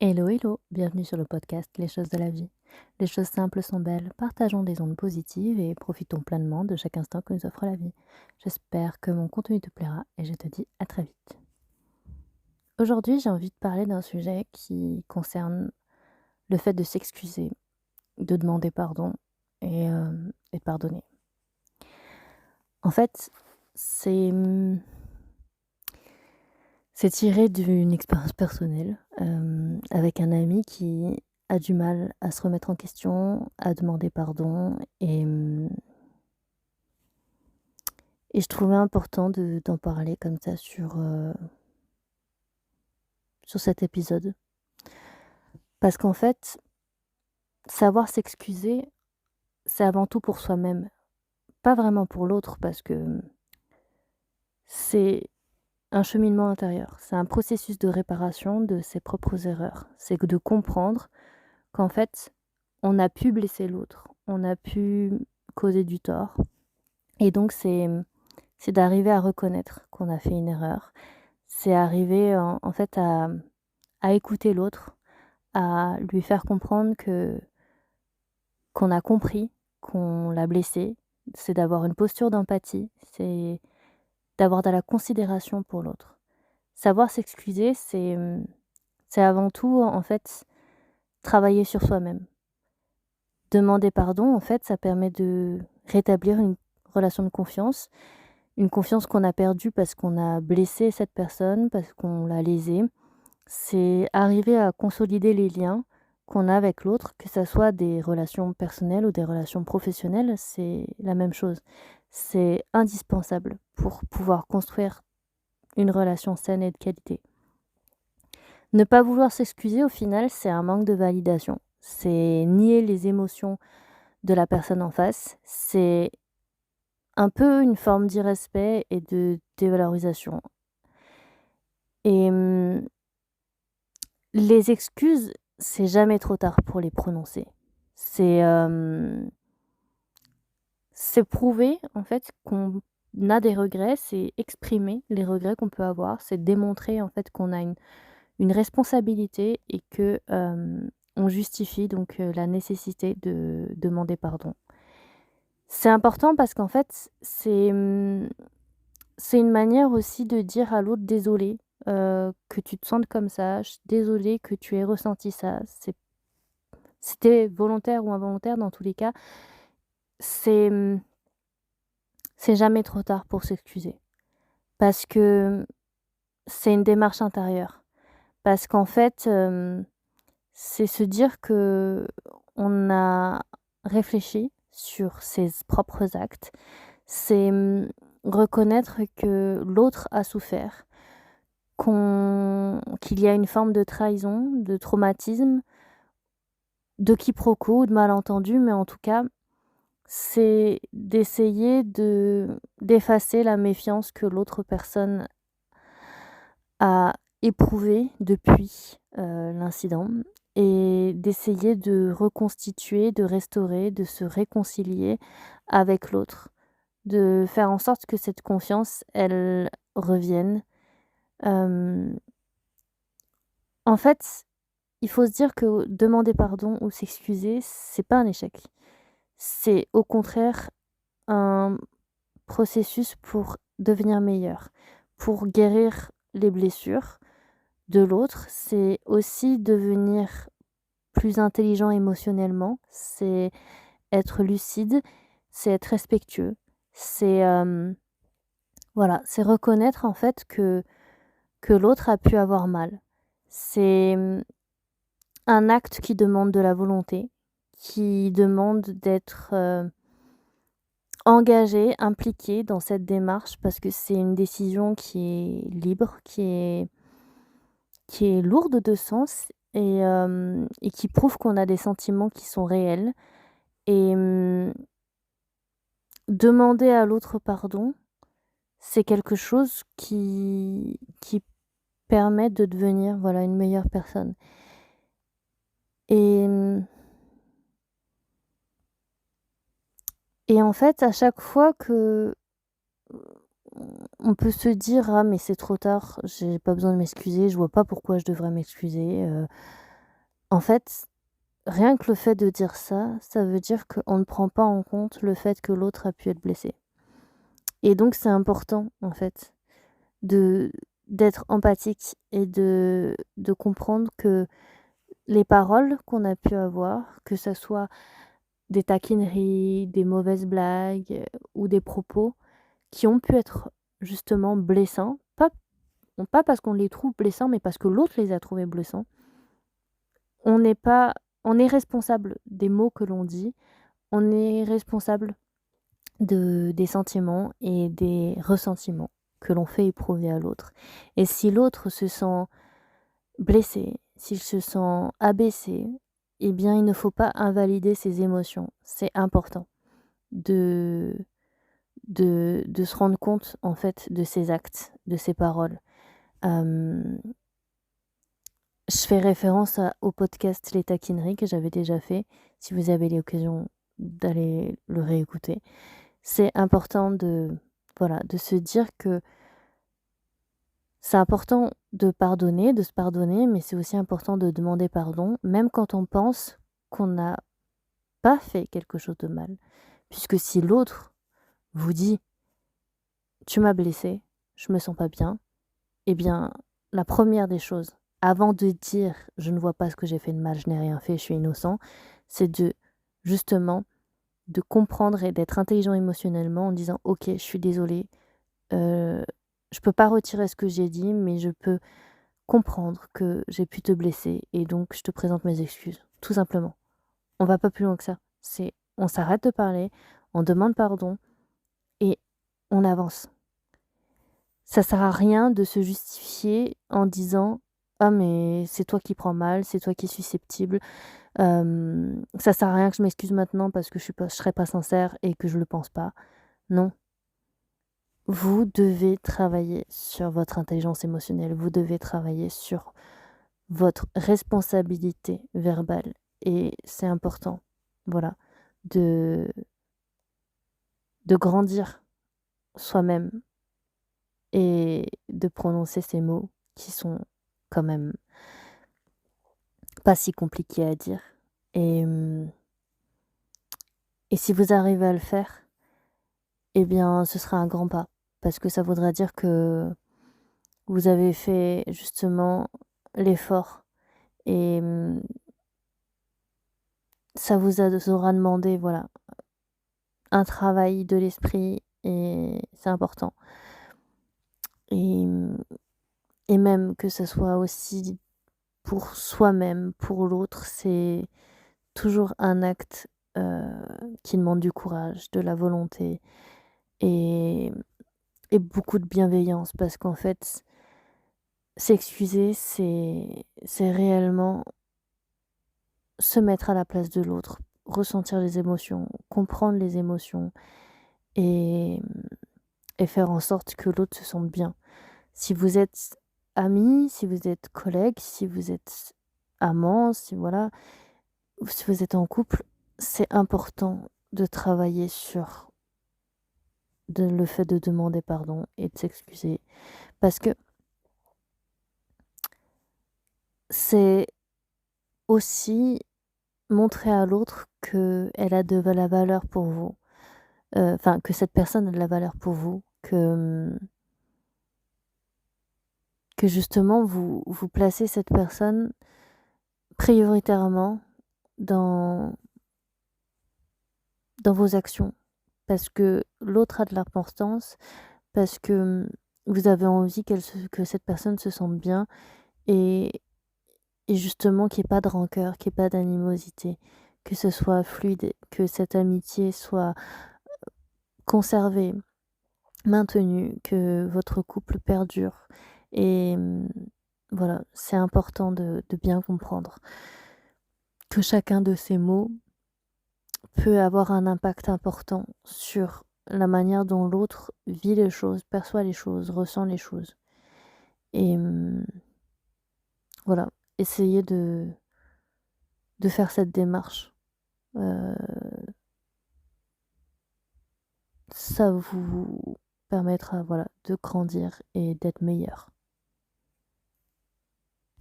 Hello, hello, bienvenue sur le podcast Les choses de la vie. Les choses simples sont belles, partageons des ondes positives et profitons pleinement de chaque instant que nous offre la vie. J'espère que mon contenu te plaira et je te dis à très vite. Aujourd'hui, j'ai envie de parler d'un sujet qui concerne le fait de s'excuser, de demander pardon et de pardonner. En fait, c'est c'est tiré d'une expérience personnelle, avec un ami qui a du mal à se remettre en question, à demander pardon et je trouvais important d'en parler comme ça sur cet épisode. Parce qu'en fait, savoir s'excuser, c'est avant tout pour soi-même, pas vraiment pour l'autre parce que, c'est un cheminement intérieur. C'est un processus de réparation de ses propres erreurs. C'est que de comprendre qu'en fait, on a pu blesser l'autre, on a pu causer du tort et donc c'est d'arriver à reconnaître qu'on a fait une erreur. C'est arriver en fait à écouter l'autre, à lui faire comprendre que qu'on a compris, qu'on l'a blessé. C'est d'avoir une posture d'empathie, c'est d'avoir de la considération pour l'autre. Savoir s'excuser, c'est avant tout, en fait, travailler sur soi-même. Demander pardon, en fait, ça permet de rétablir une relation de confiance, une confiance qu'on a perdue parce qu'on a blessé cette personne, parce qu'on l'a lésée. C'est arriver à consolider les liens qu'on a avec l'autre, que ça soit des relations personnelles ou des relations professionnelles, c'est la même chose. C'est indispensable pour pouvoir construire une relation saine et de qualité. Ne pas vouloir s'excuser, au final, c'est un manque de validation. C'est nier les émotions de la personne en face. C'est un peu une forme d'irrespect et de dévalorisation. Et les excuses, c'est jamais trop tard pour les prononcer. C'est, c'est prouver, en fait, qu'on a des regrets, c'est exprimer les regrets qu'on peut avoir, c'est démontrer, en fait, qu'on a une responsabilité et que, on justifie donc, la nécessité de demander pardon. C'est important parce qu'en fait, c'est une manière aussi de dire à l'autre: «Désolé, que tu te sentes comme ça, je suis désolée que tu aies ressenti ça». C'était volontaire ou involontaire, dans tous les cas, c'est, c'est jamais trop tard pour s'excuser. Parce que, c'est une démarche intérieure. Parce qu'en fait, c'est se dire que on a réfléchi sur ses propres actes. C'est, reconnaître que l'autre a souffert, qu'il y a une forme de trahison, de traumatisme, de quiproquo ou de malentendu, mais en tout cas, c'est d'essayer d'effacer la méfiance que l'autre personne a éprouvée depuis, l'incident et d'essayer de reconstituer, de restaurer, de se réconcilier avec l'autre. De faire en sorte que cette confiance, elle revienne. Hem, En fait, il faut se dire que demander pardon ou s'excuser, c'est pas un échec. C'est au contraire un processus pour devenir meilleur, pour guérir les blessures de l'autre. C'est aussi devenir plus intelligent émotionnellement, c'est être lucide, c'est être respectueux, c'est, voilà, c'est reconnaître en fait que l'autre a pu avoir mal. C'est, un acte qui demande de la volonté, qui demande d'être, engagé, impliqué dans cette démarche parce que c'est une décision qui est libre, qui est lourde de sens et qui prouve qu'on a des sentiments qui sont réels et demander à l'autre pardon, c'est quelque chose qui permet de devenir, voilà, une meilleure personne et et en fait, à chaque fois que on peut se dire: «Ah mais c'est trop tard, j'ai pas besoin de m'excuser, je vois pas pourquoi je devrais m'excuser». En fait, rien que le fait de dire ça veut dire qu'on ne prend pas en compte le fait que l'autre a pu être blessé et donc c'est important, en fait, de d'être empathique et de comprendre que les paroles qu'on a pu avoir, que ça soit des taquineries, des mauvaises blagues, ou des propos qui ont pu être justement blessants, pas parce qu'on les trouve blessants, mais parce que l'autre les a trouvés blessants. On n'est pas on est responsable des mots que l'on dit, on est responsable des sentiments et des ressentiments que l'on fait éprouver à l'autre et si l'autre se sent blessé, s'il se sent abaissé, eh bien, il ne faut pas invalider ses émotions. C'est important de de se rendre compte, en fait, de ses actes, de ses paroles. Hem, je fais référence au podcast Les taquineries que j'avais déjà fait, si vous avez l'occasion d'aller le réécouter. C'est important voilà, de se dire que c'est important de se pardonner, mais c'est aussi important de demander pardon, même quand on pense qu'on n'a pas fait quelque chose de mal. Puisque si l'autre vous dit: «Tu m'as blessé, je me sens pas bien», eh bien, la première des choses, avant de dire: «Je ne vois pas ce que j'ai fait de mal, je n'ai rien fait, je suis innocent», c'est justement, de comprendre et d'être intelligent émotionnellement en disant: «OK, je suis désolé, je peux pas retirer ce que j'ai dit, mais je peux comprendre que j'ai pu te blesser et donc je te présente mes excuses», tout simplement. On va pas plus loin que ça. On s'arrête de parler, on demande pardon et on avance. Ça sert à rien de se justifier en disant: «Ah mais c'est toi qui prends mal, c'est toi qui es susceptible, ça sert à rien que je m'excuse maintenant parce que je serais pas sincère et que je le pense pas». Non, vous devez travailler sur votre intelligence émotionnelle, vous devez travailler sur votre responsabilité verbale et c'est important, voilà, de grandir soi-même et de prononcer ces mots qui sont quand même pas si compliqués à dire et et si vous arrivez à le faire, eh bien, ce sera un grand pas parce que ça voudra dire que vous avez fait justement l'effort et ça vous aura demandé, voilà, un travail de l'esprit et c'est important et et même que ce soit aussi pour soi-même, pour l'autre, c'est toujours un acte, qui demande du courage, de la volonté et beaucoup de bienveillance parce qu'en fait, s'excuser, c'est réellement se mettre à la place de l'autre, ressentir les émotions, comprendre les émotions et faire en sorte que l'autre se sente bien. Si vous êtes amis, si vous êtes collègues, si vous êtes amants, si voilà, ou si vous êtes en couple, c'est important de travailler sur le fait de demander pardon et de s'excuser. Parce que c'est aussi montrer à l'autre qu'elle a de la valeur pour vous. Enfin, que cette personne a de la valeur pour vous, que justement vous placez cette personne prioritairement dans vos actions. Parce que l'autre a de l'importance, parce que, vous avez envie que cette personne se sente bien et justement qu'il y ait pas de rancœur, qu'il y ait pas d'animosité, que ce soit fluide, que cette amitié soit conservée, maintenue, que votre couple perdure et voilà, c'est important de bien comprendre que chacun de ces mots peut avoir un impact important sur la manière dont l'autre vit les choses, perçoit les choses, ressent les choses et voilà, essayez de faire cette démarche, heu, ça vous permettra, voilà, de grandir et d'être meilleur.